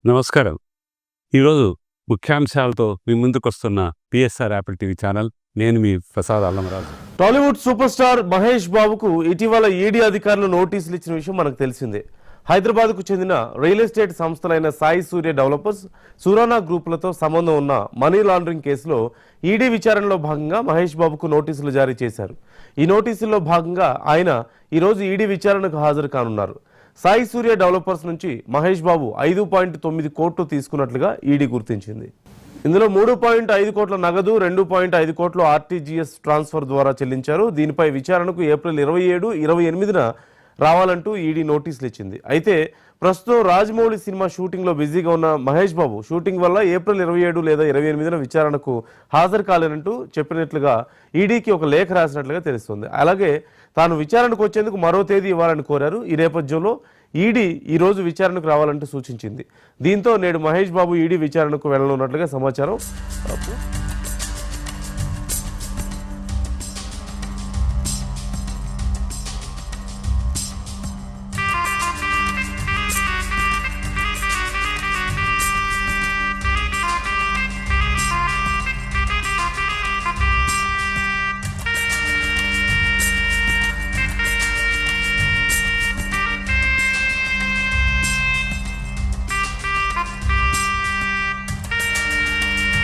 నమస్కారం. ఈరోజు ముఖ్యాంశాలతో మీ ముందుకొస్తున్న PSR Apple TV channel. నేను మీ ప్రసాద్ అల్లంరాజు. టాలీవుడ్ సూపర్ స్టార్ మహేష్ బాబుకు ఇటీవల ఈడీ అధికారులు నోటీసులు ఇచ్చిన విషయం మనకు తెలిసిందే. హైదరాబాద్కు చెందిన రియల్ ఎస్టేట్ సంస్థలైన సాయి సూర్య డెవలపర్స్, సురానా గ్రూపులతో సంబంధం ఉన్న మనీ లాండరింగ్ కేసులో ఈడీ విచారణలో భాగంగా మహేష్ బాబుకు నోటీసులు జారీ చేశారు. ఈ నోటీసుల్లో భాగంగా ఆయన ఈరోజు ఈడీ విచారణకు హాజరు కానున్నారు. సాయి సూర్య డెవలపర్స్ నుంచి మహేష్ బాబు 5.9 కోట్లు తీసుకున్నట్లుగా ఈడీ గుర్తించింది. ఇందులో 3.5 కోట్ల నగదు, 2.5 కోట్లు ఆర్టీజీఎస్ ట్రాన్స్ఫర్ ద్వారా చెల్లించారు. దీనిపై విచారణకు ఏప్రిల్ 27, 28న రావాలంటూ ఈడీ నోటీసులు ఇచ్చింది. అయితే ప్రస్తుతం రాజమౌళి సినిమా షూటింగ్లో బిజీగా ఉన్న మహేష్ బాబు షూటింగ్ వల్ల ఏప్రిల్ 27 లేదా 28న విచారణకు హాజరు కాలేనంటూ చెప్పినట్లుగా ఈడీకి ఒక లేఖ రాసినట్లుగా తెలుస్తుంది. అలాగే తాను విచారణకు వచ్చేందుకు మరో తేదీ ఇవ్వాలని కోరారు. ఈ నేపథ్యంలో ఈడీ ఈరోజు విచారణకు రావాలంటూ సూచించింది. దీంతో నేడు మహేష్ బాబు ఈడీ విచారణకు వెళ్లనున్నట్లుగా సమాచారం.